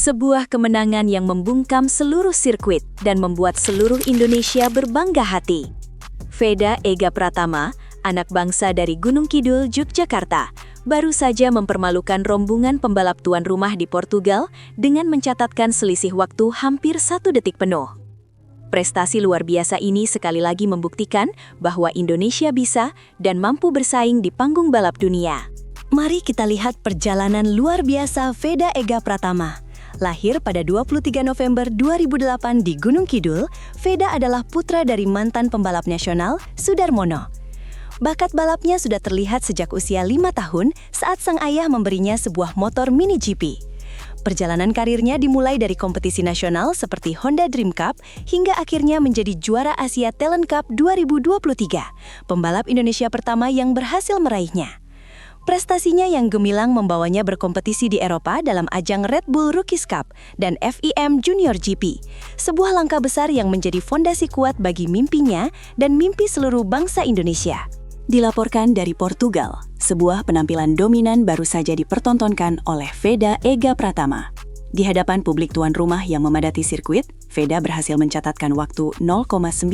Sebuah kemenangan yang membungkam seluruh sirkuit dan membuat seluruh Indonesia berbangga hati. Veda Ega Pratama, anak bangsa dari Gunung Kidul, Yogyakarta, baru saja mempermalukan rombongan pembalap tuan rumah di Portugal dengan mencatatkan selisih waktu hampir 1 detik penuh. Prestasi luar biasa ini sekali lagi membuktikan bahwa Indonesia bisa dan mampu bersaing di panggung balap dunia. Mari kita lihat perjalanan luar biasa Veda Ega Pratama. Lahir pada 23 November 2008 di Gunung Kidul, Veda adalah putra dari mantan pembalap nasional, Sudarmono. Bakat balapnya sudah terlihat sejak usia 5 tahun saat sang ayah memberinya sebuah motor mini GP. Perjalanan karirnya dimulai dari kompetisi nasional seperti Honda Dream Cup hingga akhirnya menjadi juara Asia Talent Cup 2023, pembalap Indonesia pertama yang berhasil meraihnya. Prestasinya yang gemilang membawanya berkompetisi di Eropa dalam ajang Red Bull Rookies Cup dan FIM Junior GP, sebuah langkah besar yang menjadi fondasi kuat bagi mimpinya dan mimpi seluruh bangsa Indonesia. Dilaporkan dari Portugal, sebuah penampilan dominan baru saja dipertontonkan oleh Veda Ega Pratama. Di hadapan publik tuan rumah yang memadati sirkuit, Veda berhasil mencatatkan waktu 0,957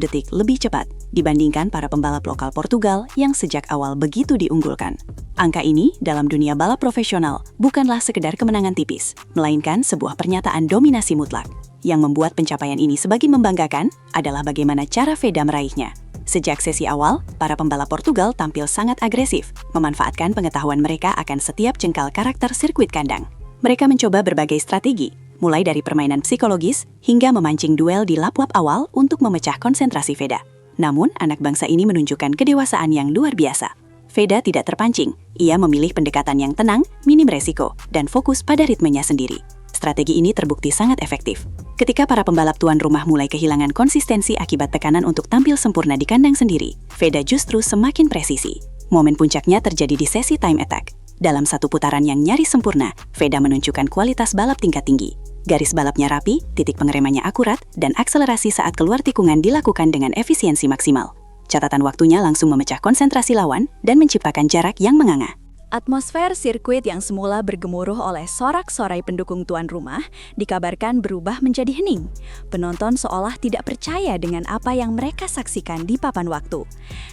detik lebih cepat dibandingkan para pembalap lokal Portugal yang sejak awal begitu diunggulkan. Angka ini dalam dunia balap profesional bukanlah sekedar kemenangan tipis, melainkan sebuah pernyataan dominasi mutlak. Yang membuat pencapaian ini semakin membanggakan adalah bagaimana cara Veda meraihnya. Sejak sesi awal, para pembalap Portugal tampil sangat agresif, memanfaatkan pengetahuan mereka akan setiap jengkal karakter sirkuit kandang. Mereka mencoba berbagai strategi, mulai dari permainan psikologis hingga memancing duel di lap-lap awal untuk memecah konsentrasi Veda. Namun, anak bangsa ini menunjukkan kedewasaan yang luar biasa. Veda tidak terpancing, ia memilih pendekatan yang tenang, minim resiko, dan fokus pada ritmenya sendiri. Strategi ini terbukti sangat efektif. Ketika para pembalap tuan rumah mulai kehilangan konsistensi akibat tekanan untuk tampil sempurna di kandang sendiri, Veda justru semakin presisi. Momen puncaknya terjadi di sesi time attack. Dalam satu putaran yang nyaris sempurna, Veda menunjukkan kualitas balap tingkat tinggi. Garis balapnya rapi, titik pengeremannya akurat, dan akselerasi saat keluar tikungan dilakukan dengan efisiensi maksimal. Catatan waktunya langsung memecah konsentrasi lawan dan menciptakan jarak yang menganga. Atmosfer sirkuit yang semula bergemuruh oleh sorak-sorai pendukung tuan rumah dikabarkan berubah menjadi hening. Penonton seolah tidak percaya dengan apa yang mereka saksikan di papan waktu.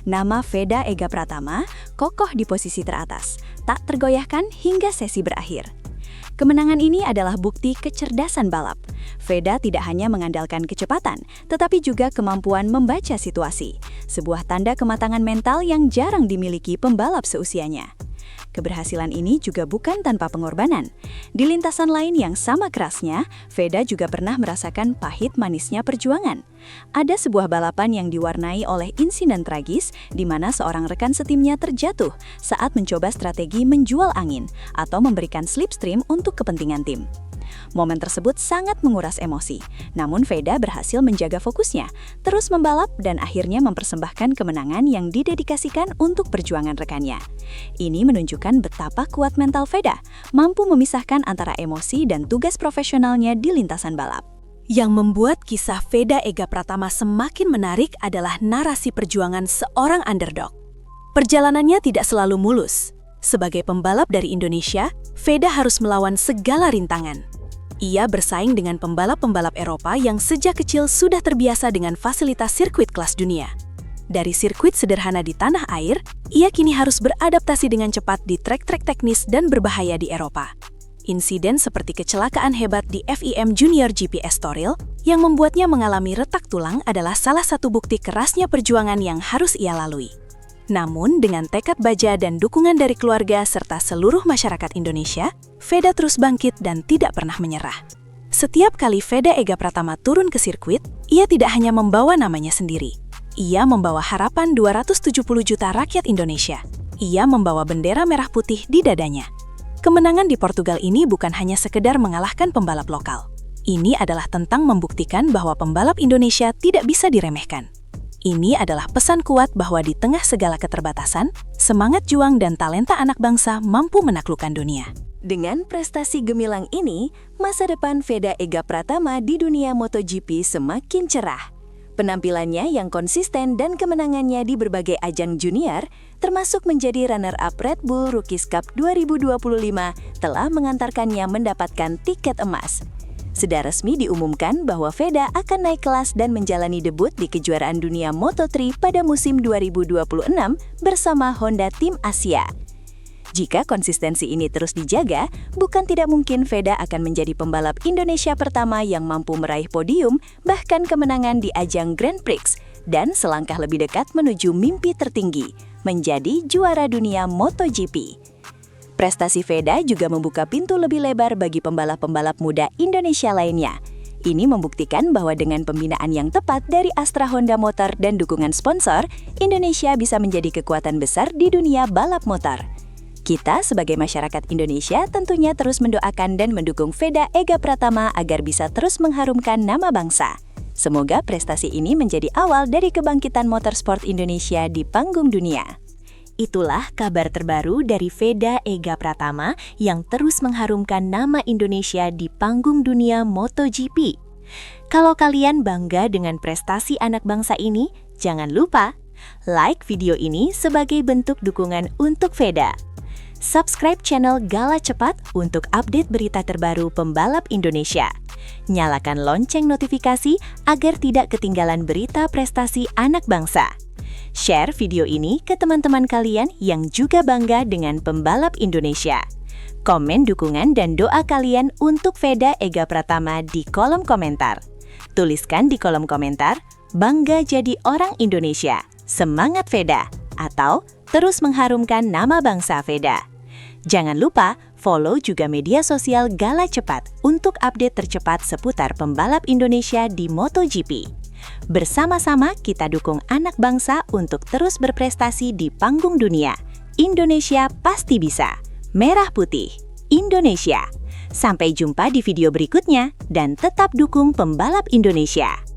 Nama Veda Ega Pratama kokoh di posisi teratas, tak tergoyahkan hingga sesi berakhir. Kemenangan ini adalah bukti kecerdasan balap. Veda tidak hanya mengandalkan kecepatan, tetapi juga kemampuan membaca situasi, sebuah tanda kematangan mental yang jarang dimiliki pembalap seusianya. Keberhasilan ini juga bukan tanpa pengorbanan. Di lintasan lain yang sama kerasnya, Veda juga pernah merasakan pahit manisnya perjuangan. Ada sebuah balapan yang diwarnai oleh insiden tragis di mana seorang rekan setimnya terjatuh saat mencoba strategi menjual angin atau memberikan slipstream untuk kepentingan tim. Momen tersebut sangat menguras emosi, namun Veda berhasil menjaga fokusnya, terus membalap dan akhirnya mempersembahkan kemenangan yang didedikasikan untuk perjuangan rekannya. Ini menunjukkan betapa kuat mental Veda, mampu memisahkan antara emosi dan tugas profesionalnya di lintasan balap. Yang membuat kisah Veda Ega Pratama semakin menarik adalah narasi perjuangan seorang underdog. Perjalanannya tidak selalu mulus. Sebagai pembalap dari Indonesia, Veda harus melawan segala rintangan. Ia bersaing dengan pembalap-pembalap Eropa yang sejak kecil sudah terbiasa dengan fasilitas sirkuit kelas dunia. Dari sirkuit sederhana di tanah air, ia kini harus beradaptasi dengan cepat di trek-trek teknis dan berbahaya di Eropa. Insiden seperti kecelakaan hebat di FIM Junior GP Estoril yang membuatnya mengalami retak tulang adalah salah satu bukti kerasnya perjuangan yang harus ia lalui. Namun, dengan tekad baja dan dukungan dari keluarga serta seluruh masyarakat Indonesia, Veda terus bangkit dan tidak pernah menyerah. Setiap kali Veda Ega Pratama turun ke sirkuit, ia tidak hanya membawa namanya sendiri. Ia membawa harapan 270 juta rakyat Indonesia. Ia membawa bendera merah putih di dadanya. Kemenangan di Portugal ini bukan hanya sekedar mengalahkan pembalap lokal. Ini adalah tentang membuktikan bahwa pembalap Indonesia tidak bisa diremehkan. Ini adalah pesan kuat bahwa di tengah segala keterbatasan, semangat juang dan talenta anak bangsa mampu menaklukkan dunia. Dengan prestasi gemilang ini, masa depan Veda Ega Pratama di dunia MotoGP semakin cerah. Penampilannya yang konsisten dan kemenangannya di berbagai ajang junior, termasuk menjadi runner-up Red Bull Rookies Cup 2025, telah mengantarkannya mendapatkan tiket emas. Sudah resmi diumumkan bahwa Veda akan naik kelas dan menjalani debut di kejuaraan dunia Moto3 pada musim 2026 bersama Honda Tim Asia. Jika konsistensi ini terus dijaga, bukan tidak mungkin Veda akan menjadi pembalap Indonesia pertama yang mampu meraih podium, bahkan kemenangan di ajang Grand Prix, dan selangkah lebih dekat menuju mimpi tertinggi, menjadi juara dunia MotoGP. Prestasi Veda juga membuka pintu lebih lebar bagi pembalap-pembalap muda Indonesia lainnya. Ini membuktikan bahwa dengan pembinaan yang tepat dari Astra Honda Motor dan dukungan sponsor, Indonesia bisa menjadi kekuatan besar di dunia balap motor. Kita sebagai masyarakat Indonesia tentunya terus mendoakan dan mendukung Veda Ega Pratama agar bisa terus mengharumkan nama bangsa. Semoga prestasi ini menjadi awal dari kebangkitan motorsport Indonesia di panggung dunia. Itulah kabar terbaru dari Veda Ega Pratama yang terus mengharumkan nama Indonesia di panggung dunia MotoGP. Kalau kalian bangga dengan prestasi anak bangsa ini, jangan lupa like video ini sebagai bentuk dukungan untuk Veda. Subscribe channel Gala Cepat untuk update berita terbaru pembalap Indonesia. Nyalakan lonceng notifikasi agar tidak ketinggalan berita prestasi anak bangsa. Share video ini ke teman-teman kalian yang juga bangga dengan pembalap Indonesia. Komen dukungan dan doa kalian untuk Veda Ega Pratama di kolom komentar. Tuliskan di kolom komentar, bangga jadi orang Indonesia, semangat Veda, atau terus mengharumkan nama bangsa Veda. Jangan lupa follow juga media sosial Gala Cepat untuk update tercepat seputar pembalap Indonesia di MotoGP. Bersama-sama kita dukung anak bangsa untuk terus berprestasi di panggung dunia. Indonesia pasti bisa. Merah putih, Indonesia. Sampai jumpa di video berikutnya dan tetap dukung pembalap Indonesia.